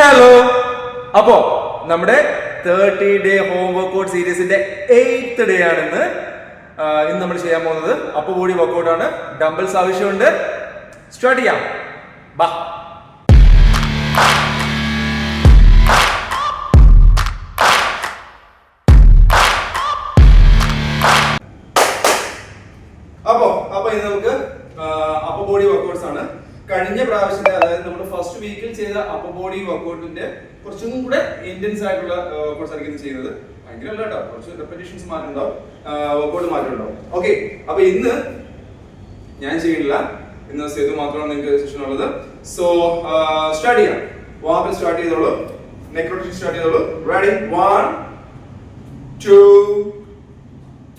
Hello. അപ്പോ നമ്മുടെ 30-day home workout സീരീസിന്റെ 8th ഡേ ആണെന്ന്. ഇന്ന് നമ്മൾ ചെയ്യാൻ പോകുന്നത് അപ്പർ ബോഡി വർക്ക്ഔട്ട് ആണ്. ഡംബിൾസ് ആവശ്യമുണ്ട്. സ്റ്റാർട്ട് ചെയ്യാം. ബാ. അപ്പൊ ഇന്ന് നമുക്ക് അപ്പർ ബോഡി വർക്ക്ഔട്ട്സ് ആണ്. കഴിഞ്ഞ പ്രാവശ്യത്തെ, അതായത് നമ്മുടെ ഫസ്റ്റ് വീക്കിൽ ചെയ്ത അപ്പർ ബോഡി വർക്ക്ഔട്ടിന്റെ കുറച്ചും കൂടെ ഇന്റൻസ് ആയിട്ടുള്ള വർക്ക്ഔട്ട്സ് ആയിരിക്കും ചെയ്യുന്നത്. ഭയങ്കര അല്ല കേട്ടോ, കുറച്ച് റെപ്പറ്റീഷൻസ് മാറ്റുണ്ടാവും, വർക്ക്ഔട്ട് മാറ്റുണ്ടാവും. ഓക്കെ, അപ്പൊ ഇന്ന് ഞാൻ ചെയ്യില്ല, ഇന്ന് സേതു മാത്രമാണ് നിങ്ങൾക്ക് സെഷൻ ഉള്ളത്. സോ സ്റ്റാർട്ട് ചെയ്യാം. വാമിൽ സ്റ്റാർട്ട് ചെയ്തോളൂ, നെക്ക് റൊട്ടേഷൻ സ്റ്റാർട്ട് ചെയ്തോളൂ. Ready? 1 2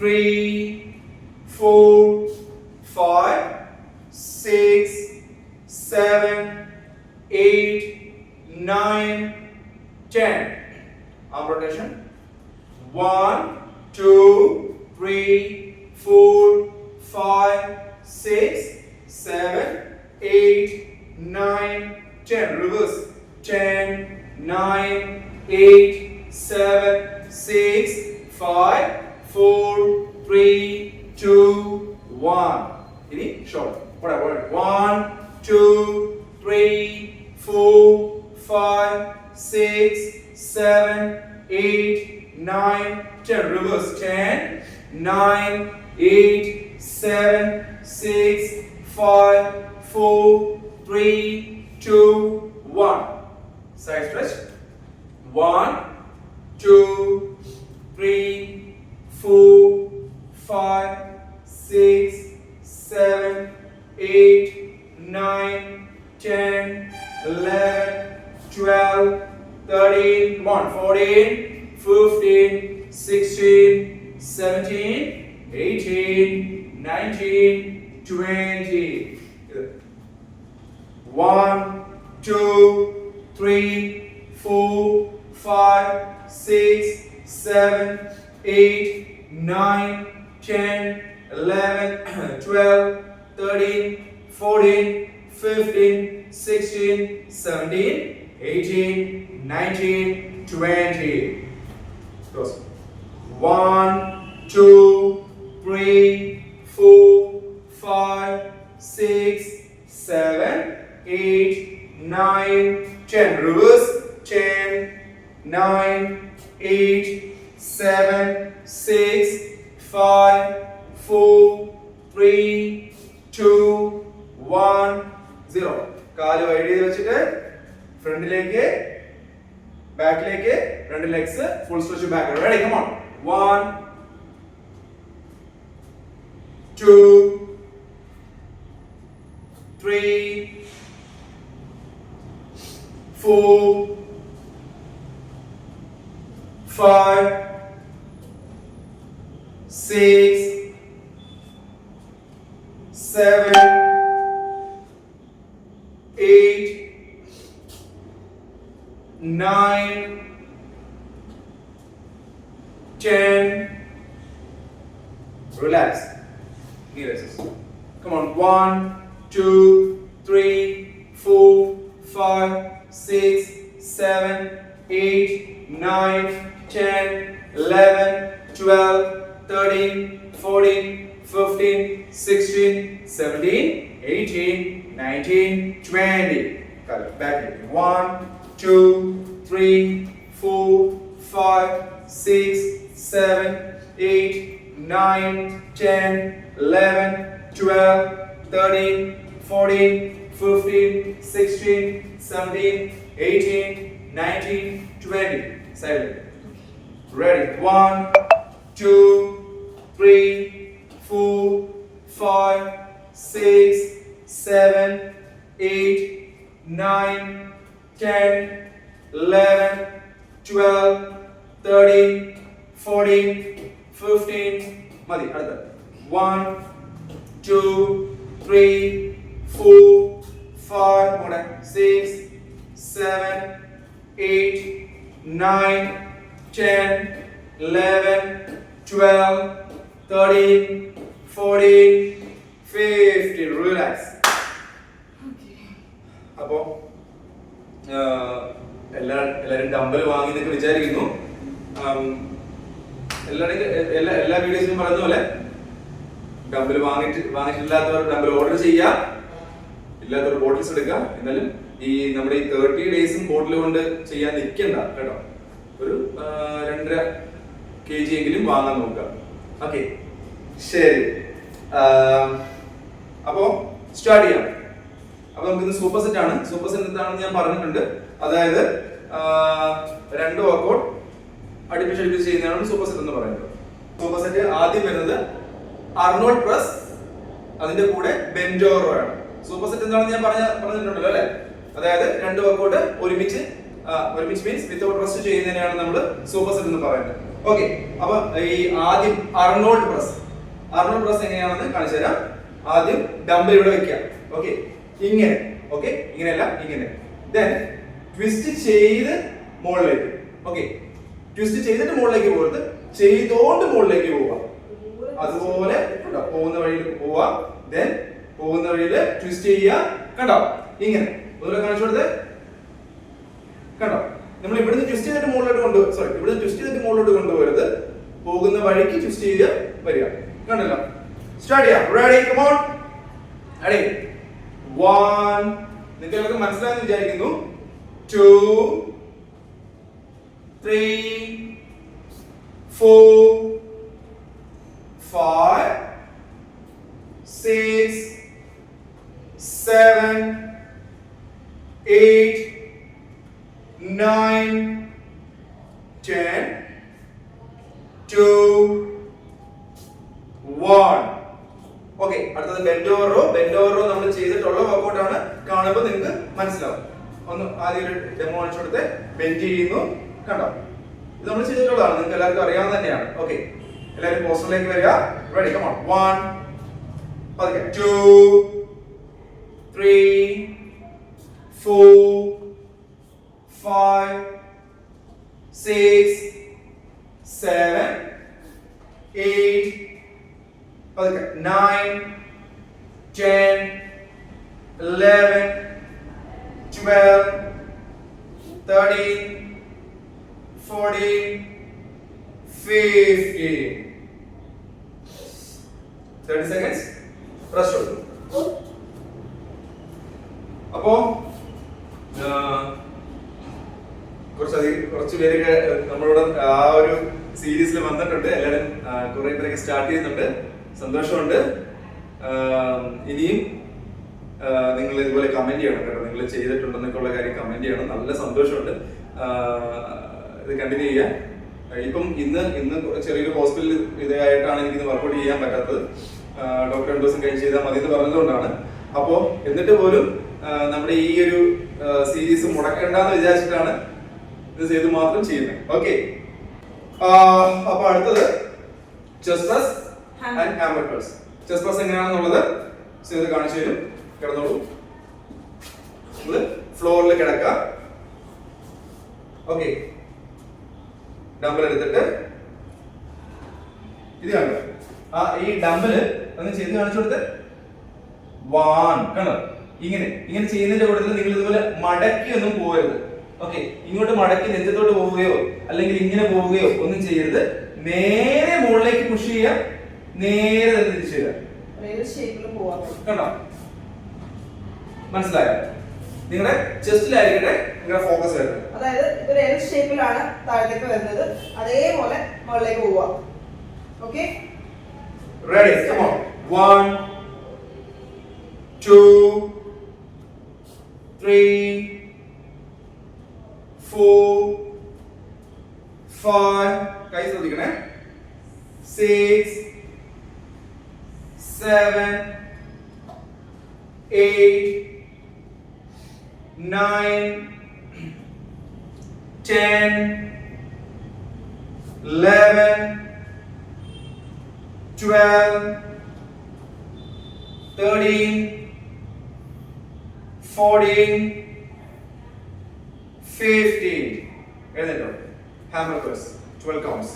3 4 5 6 7 8 9 10. Arm rotation. 1 2 3 4 5 6 7 8 9 10. Reverse. 10 9 8 7 6 5 4 3 2 1. Ini short. Whatever. 1 2 3 4 5 6 7 8 9 10. Reverse. 10 9 8 7 6 5 4 3 2 1. Side stretch. 1 2 3 4 5 6 7 8 9 10 11 12 13 14 15 16 17 18 19 20. 1 2 3 4 5 6 7 8 9 10 11 12 13 14 15 16 17 18 19 20. Close. 1 2 3 4 5 6 7 8 9 10. Reverse. 10 9 8 7 6 5 4 3 2 1 0. കാല് വൈഡ് ചെയ്ത് വെച്ചിട്ട് ഫ്രണ്ടിലേക്ക് ബാക്കിലേക്ക്, രണ്ട് legs full stretch back. Ready? Come on. 1 2 3 4 5 6 7 8 9 10. Relax. Knee raises. Come on. 1 2 3 4 5 6 7 8 9 10 11 12 13 14 15 16 17 18 19 20. Got it. Back in. 1 2 3 4 5 6 7 8 9 10 11 12 13 14 15 16 17 18 19 20. Silent. Ready? 1 2 3 4 5 6 7 8 9 10 11 12 13 14 15. മതി. അടുത്ത 1 2 3 4 5 more 6 7 8 9 10 11 12 13 14 15. Relax. അപ്പോൾ എല്ലാവരും ഡംബൽ വാങ്ങി എന്നൊക്കെ വിചാരിക്കുന്നു. എല്ലാ വീഡിയോസിലും പറയുന്ന പോലെ ഡംബൽ വാങ്ങിയിട്ടില്ലാത്തവർ ഡംബൽ ഓർഡർ ചെയ്യുക, ഇല്ലാത്തവർ ബോട്ടിൽസ് എടുക്കുക. എന്നാലും ഈ നമ്മുടെ ഈ 30 ഡേയ്സും ബോട്ടിൽ കൊണ്ട് ചെയ്യാൻ നിൽക്കണ്ട കേട്ടോ. ഒരു 2.5 kg എങ്കിലും വാങ്ങാൻ നോക്കുക. ഓക്കെ, ശരി. അപ്പോ സ്റ്റാർട്ട് ചെയ്യാം. അപ്പൊ നമുക്ക് സൂപ്പർ സെറ്റ് ആണ്. സൂപ്പർ സെറ്റ് എന്താണെന്ന് ഞാൻ പറഞ്ഞിട്ടുണ്ട്. അതായത് 2 വർക്കൗട്ട് അടുപ്പിച്ച് ചെയ്യുന്നതാണ് സൂപ്പർ സെറ്റ് എന്ന് പറയുന്നത്. സൂപ്പർ സെറ്റ് ആദ്യം വരുന്നത് അർണോൾഡ് പ്രസ്, അതിന്റെ കൂടെ ബെഞ്ച് ഓവർ റോ ആണ്. സൂപ്പർ സെറ്റ് എന്താണെന്ന് ഞാൻ പറഞ്ഞിട്ടുണ്ടല്ലോ അല്ലെ. അതായത് 2 വർക്കൗട്ട് ഒരുമിച്ച് മീൻസ് വിത്തൗട്ട് റെസ്റ്റ് ചെയ്യുന്നതിനാണ് നമ്മൾ സൂപ്പർ സെറ്റ് എന്ന് പറയുന്നത്. ഓക്കെ, അപ്പൊ ഈ ആദ്യം അർണോൾഡ് പ്രസ് എങ്ങനെയാണെന്ന് കാണിച്ചു തരാം. ആദ്യം ഡംബൽ ഇവിടെ വെക്കുക. ഓക്കെ, ഇങ്ങനെ. ഓക്കെ, ഇങ്ങനെയല്ല, ഇങ്ങനെ. ദെൻ ട്വിസ്റ്റ് ചെയ്ത് മുകളിലേക്ക്. ഓക്കെ, ട്വിസ്റ്റ് ചെയ്തിട്ട് മുകളിലേക്ക് പോകരുത്, ചെയ്തോണ്ട് മുകളിലേക്ക് പോവുക. അതുപോലെ പോകുന്ന വഴിയിൽ പോവാ. ദെൻ പോകുന്ന വഴിയിൽ ട്വിസ്റ്റ് ചെയ്യുക. കണ്ടോ? ഇങ്ങനെ അതുപോലെ കാണിച്ചു കൊടുത്ത്. കണ്ടോ? നമ്മൾ ഇവിടുന്ന് ട്വിസ്റ്റ് ചെയ്തിട്ട് മുകളിലോട്ട് കൊണ്ടുപോകരുത്. പോകുന്ന വഴിക്ക് ട്വിസ്റ്റ് ചെയ്ത് വരിക. കണ്ടല്ലോ? സ്റ്റാർട്ട് ചെയ്യാം. Ready, come on. റെഡി. 1, നിങ്ങൾക്ക് മനസ്സിലായെന്ന് വിചാരിക്കുന്നു. 2, 3, 4, 5, 6, 7, 8, 9, 10, 2, 1. ഓക്കെ, അടുത്തത് ബെൻഡ് ഓവർ റോ നമ്മൾ ചെയ്തിട്ടുള്ള വർക്കൗട്ട് ആണ്. കാണുമ്പോൾ നിങ്ങൾക്ക് മനസ്സിലാവും. ഒന്ന് ആദ്യം ഒരു ഡെമോ കാണിച്ചു കൊടുത്ത് ബെൻഡ് ചെയ്യുന്നു. കണ്ടോ? ഇത് നമ്മൾ ചെയ്തിട്ടുള്ളതാണ്, നിങ്ങൾക്ക് എല്ലാവർക്കും അറിയാവുന്ന തന്നെയാണ്. ഓക്കെ, എല്ലാവരും പോസ്റ്ററിലേക്ക് വരിക. Ready, come on. 1, 2, 3, 4, 5, 6, 7, 8, 9, 10, 11, 12, 13, 14, 15. 30 seconds. Rest കൊടുക്കും. അപ്പോ കുറച്ച് പേരൊക്കെ നമ്മളോട് ആ ഒരു സീരീസിൽ വന്നിട്ടുണ്ട്. എല്ലാവരും കുറെ പേരൊക്കെ സ്റ്റാർട്ട് ചെയ്യുന്നുണ്ട്. സന്തോഷമുണ്ട്. ഇനിയും നിങ്ങൾ ഇതുപോലെ കമന്റ് ചെയ്യണം കേട്ടോ. നിങ്ങൾ ചെയ്തിട്ടുണ്ടെന്നൊക്കെ ഉള്ള കാര്യം കമന്റ് ചെയ്യണം. നല്ല സന്തോഷമുണ്ട്. ഇത് കണ്ടിന്യൂ ചെയ്യാം. ഇപ്പം ഇന്ന് ചെറിയൊരു ഹോസ്പിറ്റൽ ഇതായിട്ടാണ് എനിക്ക് വർക്കൗട്ട് ചെയ്യാൻ പറ്റാത്തത്. ഡോക്ടർ 2 ദിവസം കഴിഞ്ഞ് ചെയ്താൽ മതി എന്ന് പറഞ്ഞതുകൊണ്ടാണ്. അപ്പോൾ എന്നിട്ട് പോലും നമ്മുടെ ഈ ഒരു സീരീസ് മുടക്കണ്ടെന്ന് വിചാരിച്ചിട്ടാണ് ഇത് ചെയ്ത് മാത്രം ചെയ്യുന്നത്. ഓക്കെ, അപ്പൊ അടുത്തത് chest press and hammer press. Chest press എങ്ങനെയാണെന്നുള്ളത് ചെയ്ത് കാണിച്ചു തരും. കിടന്നോളൂ. നമ്മള് ഫ്ലോറിൽ കിടക്കുക. ഓക്കെ, ഡംബൽ എടുത്തിട്ട് ഇത് കണ്ടോ? ഈ ഡംബല് ഒന്ന് ചെയ്ത് കാണിച്ചു കൊടുത്ത്. 1, കണ്ടോ? ഇങ്ങനെ ചെയ്യുന്നതിന്റെ കൂട്ടത്തിൽ നിങ്ങൾ ഇതുപോലെ മടക്കി ഒന്നും പോകരുത്. ഓക്കെ, ഇങ്ങോട്ട് മടക്കി നെഞ്ചത്തോട്ട് പോവുകയോ അല്ലെങ്കിൽ ഇങ്ങനെ പോവുകയോ ഒന്നും ചെയ്യരുത്. നേരെ മുകളിലേക്ക് പുഷ് ചെയ്യുക, നേരെ തന്നെ തിരിച്ചു വരിക. കണ്ടോ? മനസ്സിലായോ? നിങ്ങളുടെ ചെസ്റ്റിലായിരിക്കട്ടെ നിങ്ങളുടെ ഫോക്കസ് വരുന്നത്. അതായത് ഇതൊരു എൽ ഷേപ്പിലാണ് താഴത്തേക്ക് വരുന്നത്. അതേപോലെ മുകളിലേക്ക് പോവുക. Okay, ready, come on. 1, 2, 3, 4, 5, കൈ ശ്രദ്ധിക്കണേ. 6, 7, 8, 9, 10, 11, 12, 13, 14, 15. എഴുന്നേറ്റോ? Hammer curls 12 counts.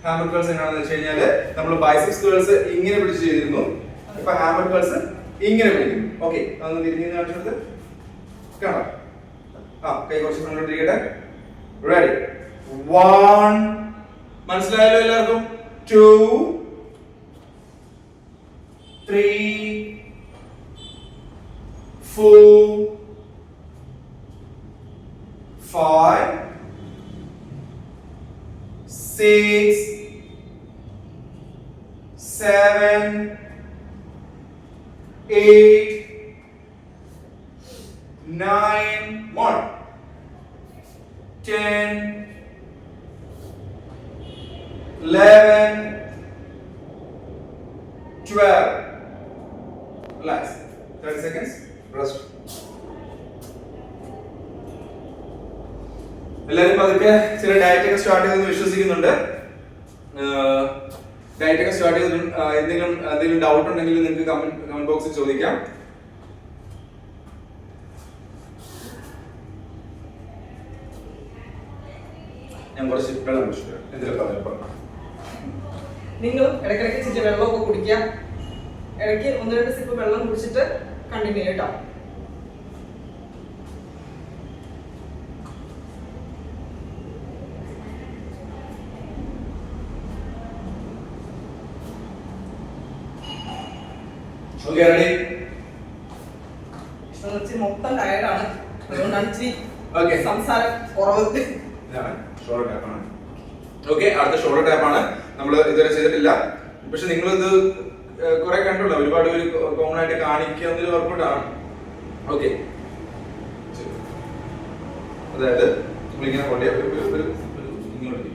Hammer curls എങ്ങനെയാണെന്ന് വെച്ച് കഴിഞ്ഞാല് നമ്മൾ ബൈസെപ്സ് കേഴ്സ് ഇങ്ങനെ പിടിച്ച് ചെയ്തിരുന്നു. ഇപ്പൊ ഹാമർ കേഴ്സ് ഇങ്ങനെ പിടിക്കുന്നു. ഓക്കെ, അതൊന്ന് തിരിഞ്ഞ് കാണിച്ചെടുത്ത് കാണാം. കൈ കുറച്ച് ഫ്രണ്ടിലോട്ടിരിക്കട്ടെ. റെഡി. 1 മനസ്സിലായല്ലോ എല്ലാവർക്കും? 2 3 4 5 6 7 8 9 1 10 11 12 relax 30 seconds rest. എല്ലാവരും പതുക്കെ ചില ഡയറ്റ് ഒക്കെ സ്റ്റാർട്ട് ചെയ്തെന്ന് വിശ്വസിക്കുന്നുണ്ട്. ഡയറ്റ് ഒക്കെ സ്റ്റാർട്ട് ചെയ്ത് എന്തെങ്കിലും ഡൗട്ട് ഉണ്ടെങ്കിൽ നിങ്ങൾക്ക് കമന്റ് ബോക്സിൽ ചോദിക്കാം. ഞാൻ കുറച്ച് വെള്ളം കുടിച്ചിട്ട് എന്തെങ്കിലും പറഞ്ഞു. നിങ്ങൾ ഇടയ്ക്കിടയ്ക്ക് ഇച്ചിരി വെള്ളമൊക്കെ കുടിക്കുക. ഇടയ്ക്ക് 1-2 സിപ്പ് വെള്ളം കുടിച്ചിട്ട് കണ്ടിന്യൂ കേട്ടോ. Okay, ready? മൊത്തം ടയർഡാണ്, അതുകൊണ്ടാണ് ഇച്ചിരി Okay. സംസാരം കുറവ്. ഷോൾഡർ ടാപ്പാണ്. ഓക്കെ, അടുത്ത ഷോൾഡർ ടാപ്പാണ്. നമ്മൾ ഇതുവരെ ചെയ്തിട്ടില്ല. പക്ഷെ നിങ്ങളിത് കുറെ കണ്ടുള്ള ഒരുപാട് പേര് കോമൺ ആയിട്ട് കാണിക്കുന്ന ഒരു വർക്കൗട്ടാണ്. ഓക്കെ, അതായത് നമ്മളിങ്ങനെ കൊണ്ടേ ഇങ്ങോട്ട്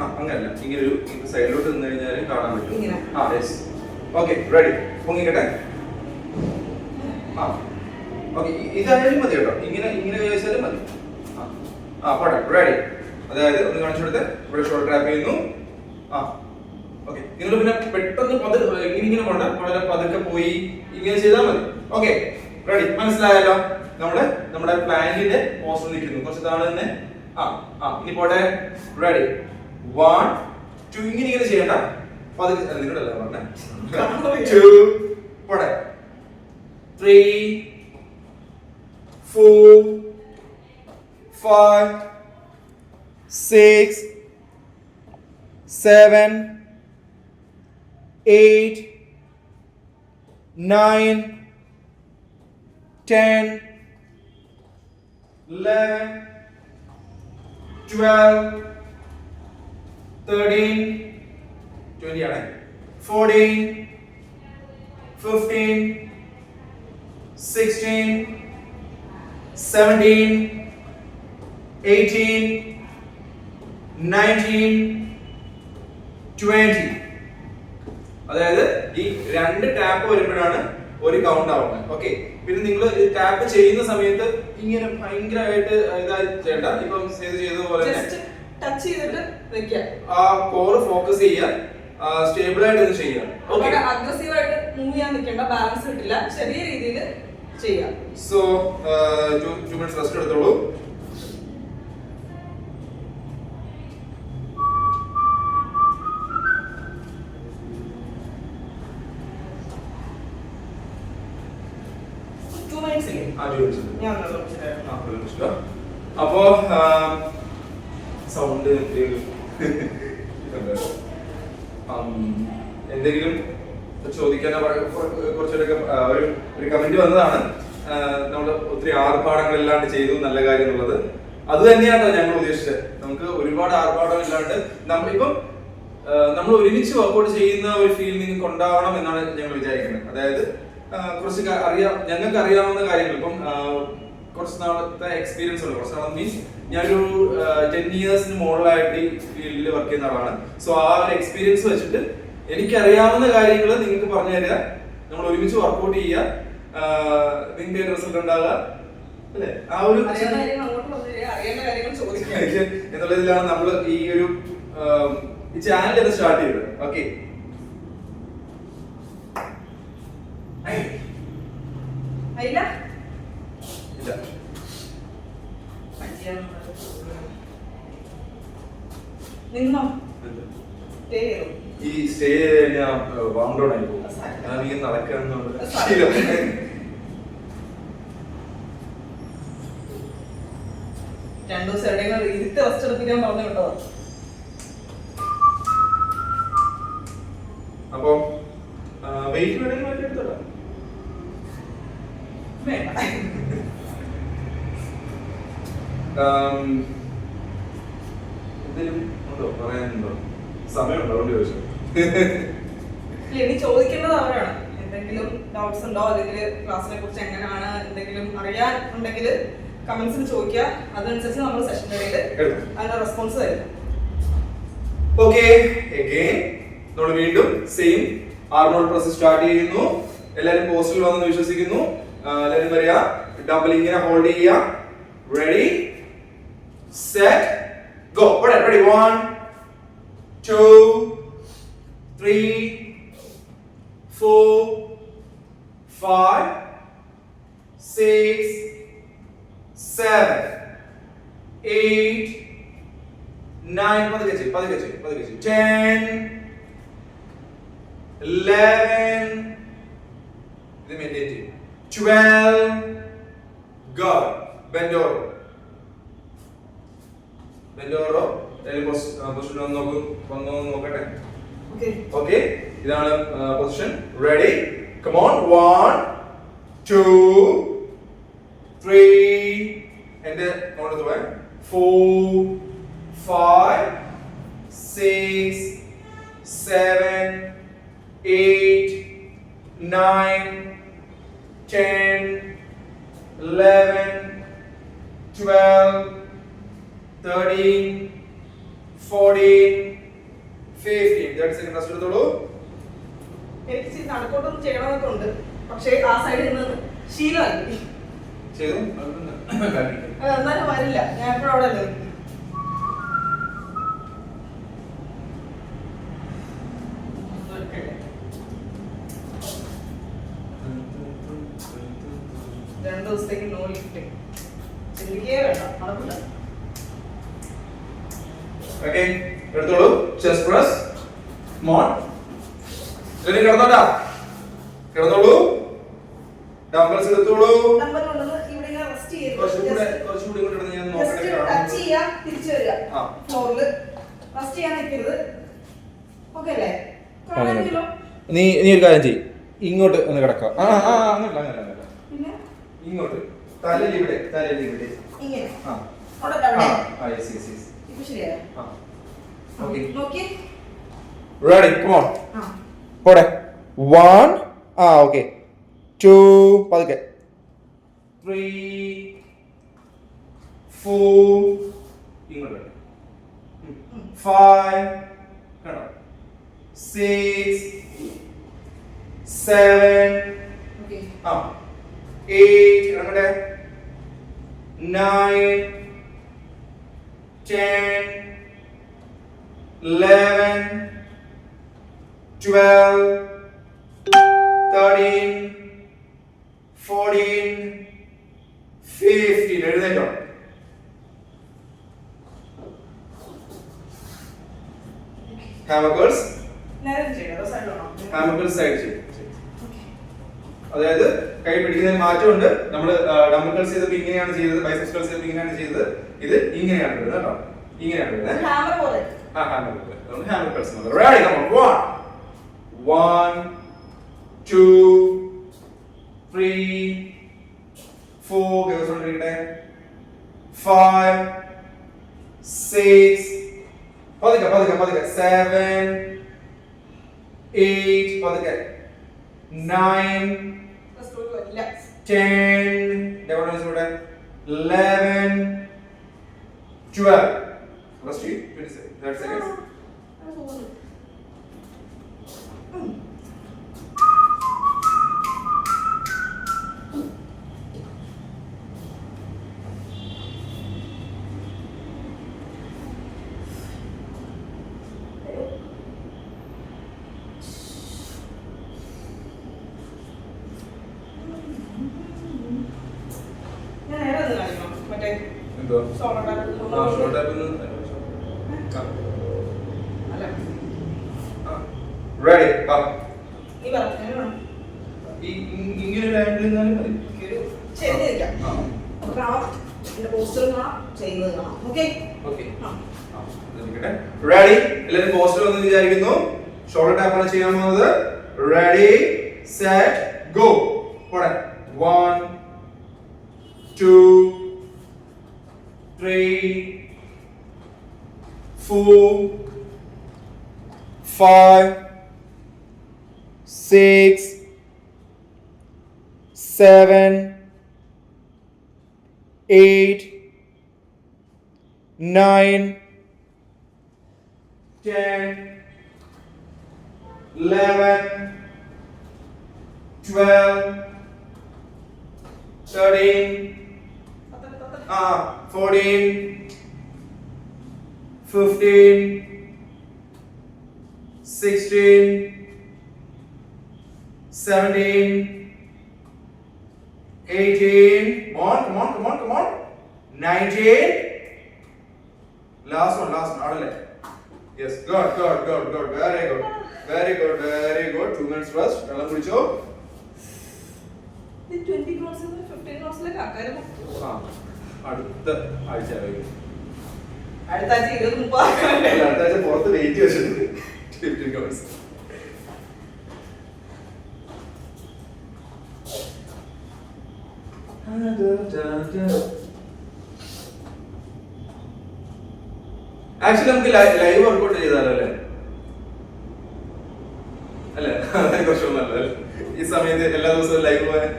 അങ്ങനല്ല, ഇങ്ങനെ ഒരു സൈഡിലോട്ട് നിന്ന് കഴിഞ്ഞാൽ കാണാൻ പറ്റും. Okay, ready. പൊങ്ങിക്കട്ടെ. ഓക്കെ, ഇതായാലും മതി കേട്ടോ. ഇങ്ങനെ ചോദിച്ചാലും മതി. പോട്ടെ. റെഡി. അതായത് ഒന്ന് കാണിച്ചു കൊടുത്ത് ഇവിടെ ഷോൾഡർ ടാപ്പ് ചെയ്യുന്നു. ഓക്കെ, നിങ്ങൾ പിന്നെ പെട്ടെന്ന് ഇങ്ങനെ പോണ്ട, വളരെ പതുക്കെ പോയി ഇങ്ങനെ ചെയ്താൽ മതി. Okay, ready. മനസ്സിലായല്ലോ? നമ്മുടെ പ്ലാന്റിന്റെ പോസ്റ്റ് നിൽക്കുന്നു. കുറച്ച് താഴെ തന്നെ. ഇനി പോട്ടെ. റെഡി. 1 2 ഇങ്ങനെ ചെയ്യണ്ട. നിങ്ങളല്ല പറഞ്ഞേ. 2 പോട്ടെ. 3 4 5 6 7 8 9 10 11 12 13 20 ആണ് 14 15 16 17 18 19 20. അതായത് ഈ 2 ടാപ്പ് വരുമ്പോഴാണ് ഒരു കൗണ്ട് ആവുന്നത്. ഓക്കെ, പിന്നെ നിങ്ങൾ ടാപ്പ് ചെയ്യുന്ന സമയത്ത് ഇങ്ങനെ ഭയങ്കരമായിട്ട് ഇതായി ചെയ്യണ്ട. ഇപ്പം ചെയ്തതുപോലെ ടച്ച് ചെയ്തിട്ട് വെക്കുക. ആ കോർ ഫോക്കസ് ചെയ്യുക, സ്റ്റേബിൾ ആയിട്ട് ഇത് ചെയ്യുക. അഗ്രസീവ് ആയിട്ട് മൂവ് ചെയ്യാൻ നിൽക്കേണ്ട, ബാലൻസ് കിട്ടില്ല. ചെറിയ രീതിയിൽ ചെയ്യാം. സോ 2 മിനിറ്റ്സ് റെസ്റ്റ് എടുത്തോളൂ. അപ്പോ സൗണ്ട് എന്തെങ്കിലും ചോദിക്കാനോ കുറച്ചൊക്കെ ഒരു കമന്റ് വന്നതാണ്. നമ്മൾ ഒത്തിരി ആർഭാടങ്ങളില്ലാണ്ട് ചെയ്തു നല്ല കാര്യം എന്നുള്ളത്. അത് തന്നെയാണ് ഞങ്ങൾ ഉദ്ദേശിച്ചത്. നമുക്ക് ഒരുപാട് ആർഭാടം ഇല്ലാണ്ട് നമ്മൾ ഒരുമിച്ച് വർക്കൗട്ട് ചെയ്യുന്ന ഒരു ഫീൽ നിങ്ങൾക്ക് ഉണ്ടാവണം എന്നാണ് ഞങ്ങൾ വിചാരിക്കുന്നത്. അതായത് കുറച്ച് ഞങ്ങൾക്ക് അറിയാവുന്ന കാര്യങ്ങൾ, ഇപ്പം കുറച്ച് നാളത്തെ എക്സ്പീരിയൻസ് ഉണ്ട്. കുറച്ച് നാളെ മീൻസ് ഞാനൊരു 10 ഇയേഴ്സിന് മുകളിലായിട്ട് ഈ ഫീൽഡിൽ വർക്ക് ചെയ്യുന്ന ആളാണ്. സോ ആ ഒരു എക്സ്പീരിയൻസ് വെച്ചിട്ട് എനിക്കറിയാവുന്ന കാര്യങ്ങൾ നിങ്ങൾക്ക് പറഞ്ഞു തരിക. നമ്മൾ ഒരുമിച്ച് വർക്കൗട്ട് ചെയ്യുക, നിങ്ങൾക്ക് റിസൾട്ട് ഉണ്ടാകുക അല്ലെ? ആ ഒരു എന്നുള്ളതിലാണ് നമ്മൾ ഈ ഒരു ചാനൽ സ്റ്റാർട്ട് ചെയ്തത്. ഓക്കെ, നിന്നോ ഈ സ്റ്റേ കഴിഞ്ഞാൽ ഞാൻ വൗണ്ട് ഡൗൺ ആയി പോകും. ഞാൻ ഈ നടക്കാന്നുള്ളത് ശീലം. രണ്ടു ദിവസം എവിടെയെങ്കിലും ഇരുത്തി റെസ്റ്റ് എടുപ്പിക്കാൻ പറഞ്ഞു കേട്ടോ. അപ്പൊ വെയിറ്റ് വേണമെങ്കിൽ മാറ്റി എടുത്തോളാം. വേണ്ട. എന്തെങ്കിലും ഉണ്ടോ പറയാനുണ്ടോ? സമയമുണ്ടോ? അതുകൊണ്ട് ചോദിച്ചു. ഇല്ല, ഇനി ചോദിക്കേണ്ടത് അവരാണ്. എന്തെങ്കിലും ഡൗട്ട്സ് ഉണ്ടോ, അല്ലെങ്കിൽ ക്ലാസ്സിനെ കുറിച്ച് എങ്ങനെയാണ് എന്തെങ്കിലും അറിയാൻ ഉണ്ടെങ്കിൽ കമന്റ്സിൽ ചോദിക്കുക. അതനുസരിച്ച് നമ്മൾ സെഷൻ്റെ ഇടയിൽ അതിന്റെ റെസ്പോൺസ് തരും. ഓക്കെ, അഗൈൻ നമ്മൾ വീണ്ടും സെയിം ആർമോൾ പ്രസ് സ്റ്റാർട്ട് ചെയ്യുന്നു. എല്ലാവരും പോസ്റ്റിൽ വന്നെന്ന് വിശ്വസിക്കുന്നു. എല്ലാവരും വരിക. ഡബിൾ ഇങ്ങനെ ഹോൾഡ് ചെയ്യുക. Ready set go. റെഡി 1 2 3 4 5 6 7 8 9 പതുക്കെ ചെയ്യ് 10 11 ഇത് മെയിൻറ്റെയിൻ ചെയ്യും 12 go bend over പൊസിഷൻ ഒന്ന് നോക്കട്ടെ. ഓക്കെ, ഇതാണ് പൊസിഷൻ. റെഡി കം ഓൺ 1 2 3 എന്റെ നോട്ട് 4 5 6 7 8 9 10 11 12 13 14 15 30 സെക്കൻഡ് റെസ്റ്റ് എടുത്തോളൂ. എനിക്ക് ഇച്ചിരി നടക്കോട്ടൊന്നും ചെയ്യണമെന്നൊക്കെ ഉണ്ട്, പക്ഷേ ആ സൈഡിൽ നിന്ന് ശീലമായി ചെയ്തു. അത് എന്നാലും വരില്ല. ഞാൻ എപ്പോഴും അവിടെ അല്ലേ. രണ്ടു ദിവസത്തേക്ക് നോ ലിഫ്റ്റിംഗ്. ചിന്തിക്കേ വേണ്ട, നടക്കില്ല. ഓക്കേ, എടുത്തോളൂ. ചെസ്റ്റ് പ്രസ് മോൺ. ഇതിന് കിടന്നോട്ടാ, കിടന്നോളൂ. ഡംബൽസ് എടുത്തോളൂ. ഡംബൽ കൊണ്ടുവന്ന് ഇവിടെ ഇങ്ങനെ റെസ്റ്റ് ചെയ്ത് കുറച്ചുകൂടി കിടന്ന് ഞാൻ നോക്കട്ടെ. ടച്ച് ചെയ്യാ, തിരിച്ചു വരിക. ഫ്ലോറിൽ റെസ്റ്റ് ചെയ്യാൻ നിൽക്കരുത്. ഓക്കെ അല്ലേ? കാണാനില്ലല്ലോ. നീ ഒരു കാര്യം ചെയ്യ്, ഇങ്ങോട്ട് ഒന്ന് കിടക്കാം. അങ്ങനെ പിന്നെ ഇങ്ങോട്ട് തലയിൽ ഇവിടെ ഇങ്ങനെ. ഇപ്പൊ ശരിയായോ? നോക്കി. Ready come on. പോടെ 1 ഓക്കേ 2 പതുക്കെ 3 4 ഇങ്ങോട്ട് 5 കണ്ടോ 6 7 ഓക്കേ 8 അങ്ങോട്ട് 9 10 11 12 13 14 15 എഴുന്നേറ്റോ. ഹാമേഴ്സ് സൈഡ് ചെയ്യും. അതായത് കൈ പിടിക്കുന്നതിന് മാറ്റമുണ്ട്. നമ്മൾ ഡംബിൾസ് ചെയ്തപ്പോൾ ഇങ്ങനെയാണ് ചെയ്തത്, ബൈസെപ്സ് കൾസ് ചെയ്തപ്പോൾ ഇങ്ങനെയാണ് ചെയ്തത്. ഇത് ഇങ്ങനെയാണ് വരുന്നത് കേട്ടോ, ഇങ്ങനെയാണ് വരുന്നത്. ഹാമർ പോലെ. ഹാമർ പോലെ. അതുകൊണ്ട് hammer curls. Ready come on 1 2 3 4 കേൾക്കുന്നുണ്ടേ 5 6 പതുക്കെ 7 8 പതുക്കെ 9 10 ഇവിടെ 11 12 Let's see 30 seconds. Ready, up. ഇങ്ങനെ ഒരു ആംഗിൾ നിന്നാലും മതി. ഒരു ചെരിഞ്ഞ് നിൽക്കാം. അപ്പൊ കാണാം എന്റെ പോസ്റ്റർ കാണാം, ചെയ്യുന്നത് കാണാം. Okay okay ready? എല്ലാവരും പോസ്റ്റർ വന്ന് വിചാരിക്കുന്നു. ഷോൾഡർ ടാപ്പ് ആണ് ചെയ്യാൻ പോകുന്നത്. Ready set go. പോടെ 1 2 3 4 5 6 7 8 9 10 11 12 13 14 15 16 17 18 come on 19 last one adale yes good very good 2 minutes rest vellam kudicho 20 notes 15 notes like ആക്കാരും അടുത്ത ആഴ്ച അടുത്ത ആഴ്ച 20 30 അടുത്ത ആഴ്ച പുറത്ത് വെയിറ്റ് വെച്ചിട്ടുണ്ട് 15 notes ആക്ച്വലി നമുക്ക് ലൈവ് വർക്കൗട്ട് ചെയ്താലോ അല്ലേ അതെ കുറച്ച് നല്ലത് ഈ സമയത്ത് എല്ലാ ദിവസവും ലൈവ് പോയാൽ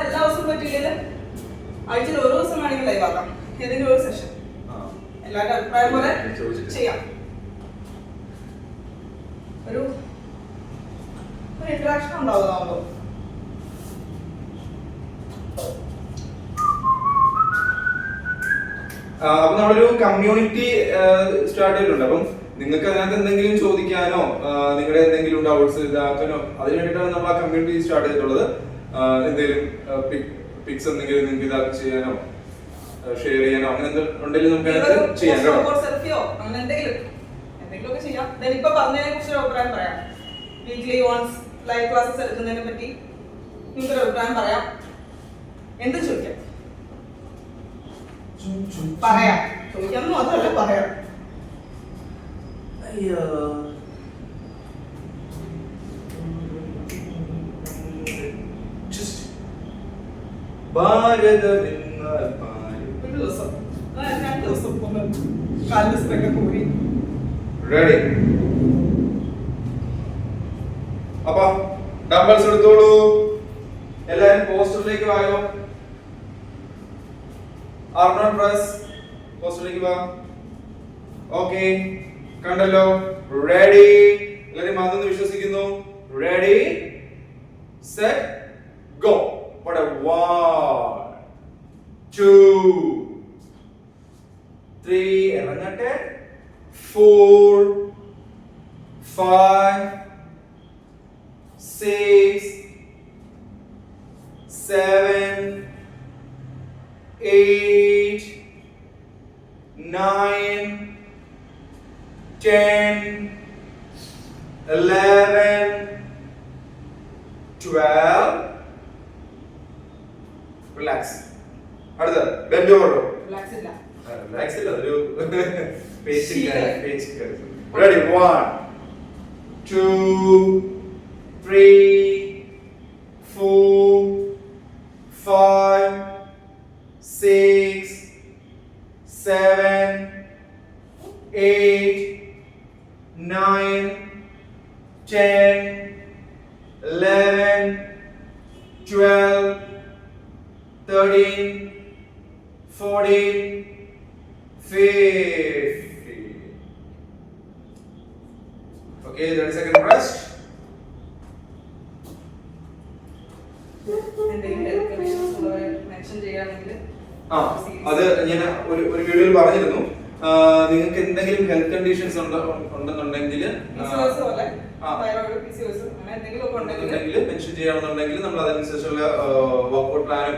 എല്ലാ ദിവസവും പറ്റില്ല ആഴ്ചയിൽ ഓരോ ദിവസം വേണമെങ്കിൽ ലൈവ് ആക്കാം ഏതെങ്കിലും ഒരു സെഷൻ എല്ലാവരുടെ അഭിപ്രായം പോലെ ചെയ്യാം ഒരു ഇന്ററാക്ഷൻ ഉണ്ടാവുന്നതാവുമ്പോ അപ്പൊ നമ്മളൊരു കമ്മ്യൂണിറ്റി സ്റ്റാർട്ട് ചെയ്തിട്ടുണ്ട്. അപ്പം നിങ്ങൾക്ക് അതിനകത്ത് എന്തെങ്കിലും ചോദിക്കാനോ നിങ്ങളുടെ എന്തെങ്കിലും ഡൗട്ട്സ് ഇതാക്കാനോ അതിന് വേണ്ടിയിട്ടാണ് നമ്മൾ ആ കമ്മ്യൂണിറ്റി സ്റ്റാർട്ട് ചെയ്തിട്ടുള്ളത്. എന്തെങ്കിലും പിക്സ് എന്തെങ്കിലും നിങ്ങൾക്ക് ഇതാക്കി ചെയ്യാനോ ഷെയർ ചെയ്യാനോ അങ്ങനെ ഉണ്ടെങ്കിൽ നമുക്ക് അതിനകത്ത് ചെയ്യാം കേട്ടോ. സെൽഫിയോ അങ്ങനെ എന്തെങ്കിലുമൊക്കെ ചെയ്യാം. ഇപ്പൊ പറഞ്ഞതിനെ കുറിച്ച് അഭിപ്രായം പറയാം. വീക്ക്ലി വൺസ് ലൈവ് ക്ലാസ്സസ് എടുക്കുന്നതിനെ പറ്റി നിങ്ങൾക്കൊരു അഭിപ്രായം പറയാം. എന്ത് ചോദിക്കാം പറയാം. ചോദിക്കാമെന്ന് മാത്രമല്ല പറയാം. അയ്യോ ഭാരതമെന്നാൽ ഒരു ദിവസം 2 ദിവസം കാല് ദിവസത്തൊക്കെ കൂടി റെഡി. അപ്പൊ ഡംബൽസ് എടുത്തോളൂ. എല്ലാരും പോസ്റ്ററിലേക്ക് വായോ. ആർനോൾഡ് പ്രസ് പോസ്റ്ററിലേക്ക് വാ. ഓക്കെ കണ്ടല്ലോ. റെഡി എല്ലാരും വന്നെന്ന് വിശ്വസിക്കുന്നു. Ready set go. What a 1 2 3 ഇറങ്ങട്ടെ 4 5 6 7 8 9 10 11 12 റിലാക്സ്. അടുത്ത ബെൻഡ് ഓവർ. റിലാക്സ് ഇല്ല റിലാക്സ് ഇല്ല ഒരു പേച്ച് റെഡി 1 2 3 4 5 6 7 8 9 10 11 12 13 14 15 okay 30 second rest. അത് ഞാൻ ഒരു വീഡിയോയിൽ പറഞ്ഞിരുന്നു. നിങ്ങൾക്ക് എന്തെങ്കിലും ഹെൽത്ത് കണ്ടീഷൻസ് ഉണ്ടെന്നുണ്ടെങ്കിൽ മെൻഷൻ ചെയ്യണമെന്നുണ്ടെങ്കിൽ നമ്മൾ അതനുസരിച്ചുള്ള വർക്ക്ഔട്ട് പ്ലാനും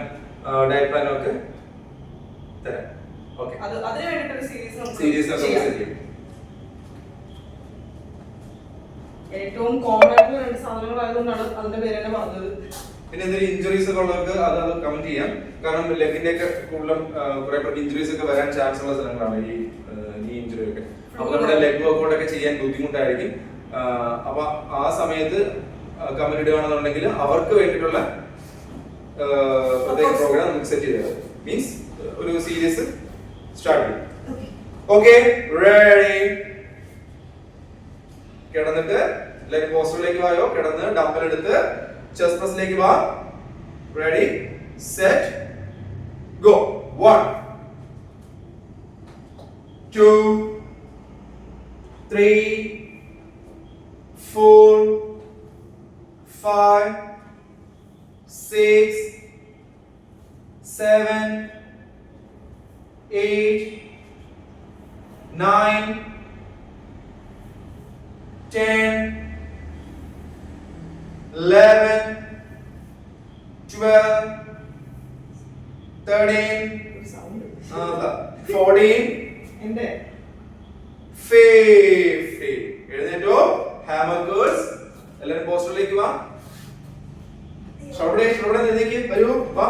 ഡയറ്റ് പ്ലാനും ഒക്കെ തരാം. ഓക്കെ സീരീസ് ഏറ്റവും കോമൺ ആയിട്ടുള്ള രണ്ട് സാധനങ്ങളായതുകൊണ്ടാണ് അതിന്റെ പേര് തന്നെ പറഞ്ഞത്. പിന്നെ എന്തെങ്കിലും ഇഞ്ചുറീസ് ഒക്കെ ഉള്ളവർക്ക് അത് കമന്റ് ചെയ്യാം. കാരണം ലെഗിന്റെ ഒക്കെ കൂടുതലും കുറെ പേർക്ക് ഇഞ്ചുറീസ് ഒക്കെ വരാൻ ചാൻസ് ഉള്ള സ്ഥലങ്ങളാണ് ഈ ഇഞ്ചുറി ഒക്കെ. അപ്പൊ നമ്മുടെ ലെഗ് വർക്കൗട്ട് ഒക്കെ ചെയ്യാൻ ബുദ്ധിമുട്ടായിരിക്കും. അപ്പൊ ആ സമയത്ത് കമന്റ് ഇടുകയാണെന്നുണ്ടെങ്കിൽ അവർക്ക് വേണ്ടിയിട്ടുള്ള പ്രത്യേക പ്രോഗ്രാം നമുക്ക് സെറ്റ് ചെയ്തത് മീൻസ് ഒരു സീരീസ് സ്റ്റാർട്ട് ചെയ്യും. Okay, ready? കിടന്നിട്ട് ലെഗ് പോസ്റ്ററിലേക്ക് വായോ. കിടന്ന് ഡംബൽ എടുത്ത് ചെസ്റ്റ് പ്രസ്സിലേക്ക് വാ. Ready, set, go. 1 2 3 4 5 6 7 8 9 10 11 12 13 14 എന്റെ 50. എഴുന്നേറ്റോ. Hammer curls. എല്ലാവരും പോസ്റ്ററിലേക്ക് വാ. ഷോർട്ട് എഴുന്നേക്ക് വരൂ. വാ.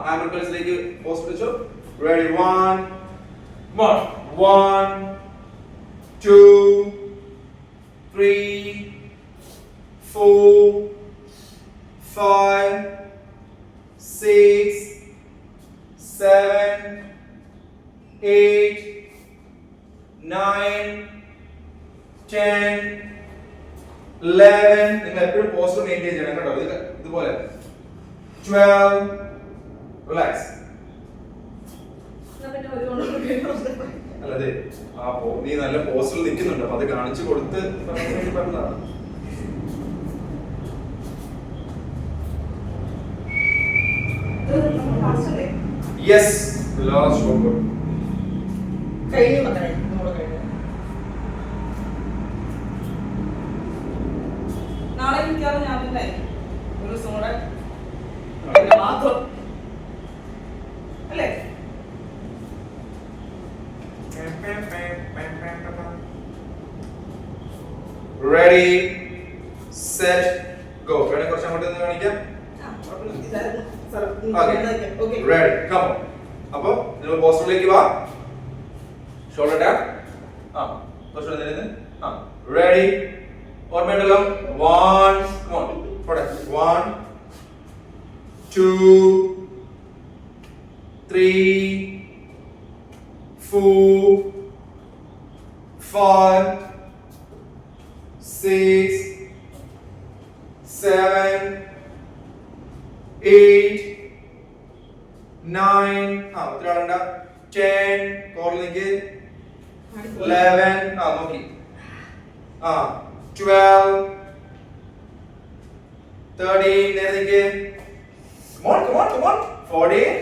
ഹാമർ കേഴ്സിലേക്ക് പോസ്റ്റർ വെച്ചോ. റെഡി? 1 2 3 4 5 6 7 8 9 10 11. നിങ്ങൾ എപ്പോഴും പോസ്റ്റർ മെയിൻറ്റെയിൻ ചെയ്യണം കേട്ടോ. ഇതുപോലെ 12. റിലാക്സ്. അല്ലതെ നീ നല്ല പോസ്റ്ററിൽ നിൽക്കുന്നുണ്ട്. അപ്പൊ അത് കാണിച്ചു കൊടുത്ത് പറഞ്ഞതാണ്. യെസ്, ലാസ്റ്റ് വർക്കൗട്ട് കഴിഞ്ഞു. നാളെ മിക്കവാറും ഞാൻ തന്നെ ഒരു ദിവസം കൂടെ മാത്രം അല്ലേ? Ready, set, go. വേണേ കുറച്ച് അങ്ങോട്ട് നിന്ന് കാണിക്കാം. Ready, come. അപ്പൊ നിങ്ങൾ പോസ്റ്ററിലേക്ക് വാ. Shoulder tap. കുറച്ചുകൂടെ നേരം. റെഡി, ഓർമ്മയുണ്ടല്ലോ. 1 2 3 4 5 6 7 8 9 10 കോറിലേക്ക് 11 നോക്കി 12 13 നേരത്തേക്ക്. Come on 14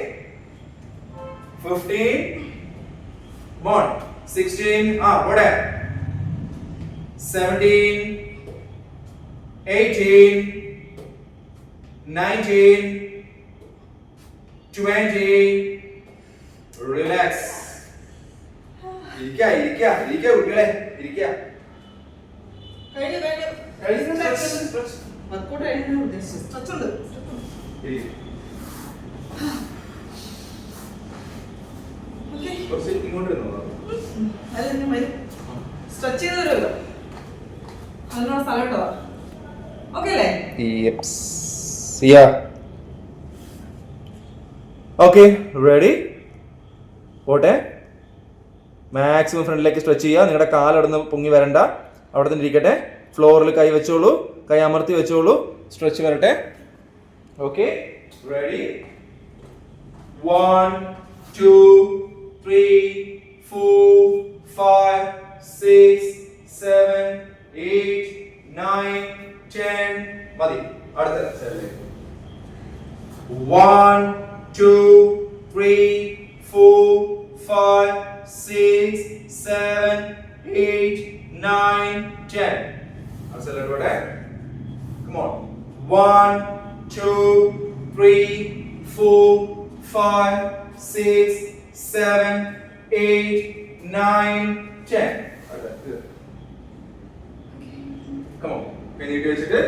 15 16 പോടെ 17 18 19 20. റിലാക്സ്. ഇരിക്ക കുട്ടികളെ ഇരിക്ക. ഇങ്ങോട്ട് സ്ട്രെച്ച് ചെയ്ത് വരുമല്ലോ, അതിനുള്ള സ്ഥലം ഇട്ടതാ. ഓക്കെ അല്ലേ? Okay, ready? പോട്ടെ. മാക്സിമം ഫ്രണ്ടിലേക്ക് സ്ട്രെച്ച് ചെയ്യുക. നിങ്ങളുടെ കാലടന്ന് പൊങ്ങി വരണ്ട, അവിടെ തന്നെ ഇരിക്കട്ടെ. ഫ്ലോറിൽ കൈ വെച്ചോളൂ, കൈ അമർത്തി വെച്ചോളൂ. സ്ട്രെച്ച് വരട്ടെ. Okay, ready? 1 2 3 4 5 6 7 8 9 10. മതി. അടുത്ത സൈഡിലേക്ക്. 1 2 3 4 5 6 7 8 9 10. Accelerate. Come on. 1 2 3 4 5 6 7 8 9 10. Come on. കൈ നീട്ടി വെച്ചിട്ട്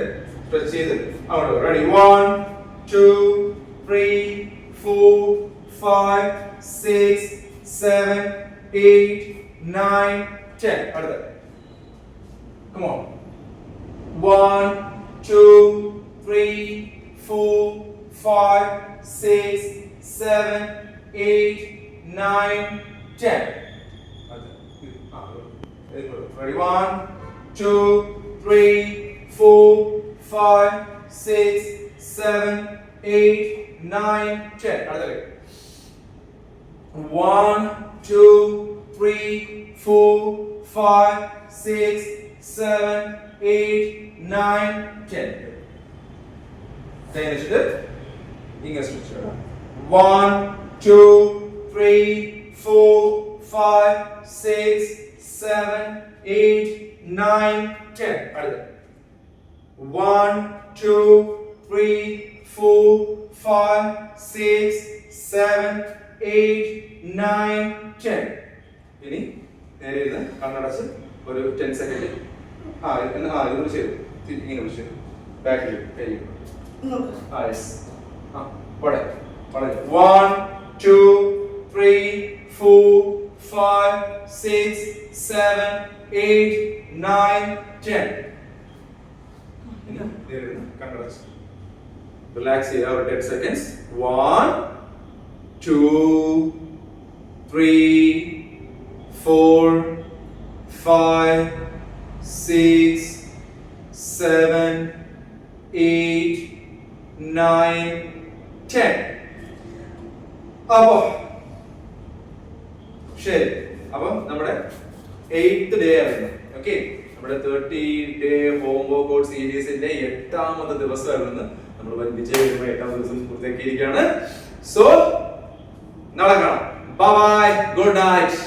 സ്ട്രെച്ച് ചെയ്ത് അങ്ങോട്ട് റെഡി 1 2 3 4 5 6 7 8 9 10 അടുത്ത come on 1 2 3 4 5 6 7 8 9 10 ready 1 2 3 4 5 6 7 8 9 10 അടുത്ത 1 2 3 4 5 6 7 8 9 10 കഴിഞ്ഞിട്ട് ഇങ്ങനെ സ്ട്രെച്ച് 1 2 3 4 5 6 7 8 9 10 അടുത്ത 1 2 3 4 5 6 7 8 9 10 ഇനി നേരെ ഇരുന്ന് കണ്ണടച്ച് ഒരു 10 സെക്കൻഡ് ഇതൊന്ന് ചെയ്തു ഇങ്ങനെ വിളിച്ചു ബാക്കിൽ കഴിയും യെസ് വളരെ 1 2 3 4 5 6 7 8 9 10 ഇനി നേരെ ഇരുന്ന് കണ്ണടച്ച് റിലാക്സ് ചെയ്യുക ഒരു 10 സെക്കൻഡ്സ് 1 2 3 4 5 6 7 8 9 10 അപ്പോ ശരി അപ്പൊ നമ്മുടെ 8th ഡേ ആയിരുന്നു ഓക്കെ നമ്മുടെ 30-day ഹോം വർക്ക്ഔട്ട് സീരീസിന്റെ 8ാമത്തെ ദിവസമായിരുന്നു നമ്മൾ വിജയം 8ാമത്തെ ദിവസം പൂർത്തിയാക്കിയിരിക്കുകയാണ് സോ നാളെ കാണാം ബൈ ബൈ ഗുഡ് നൈറ്റ്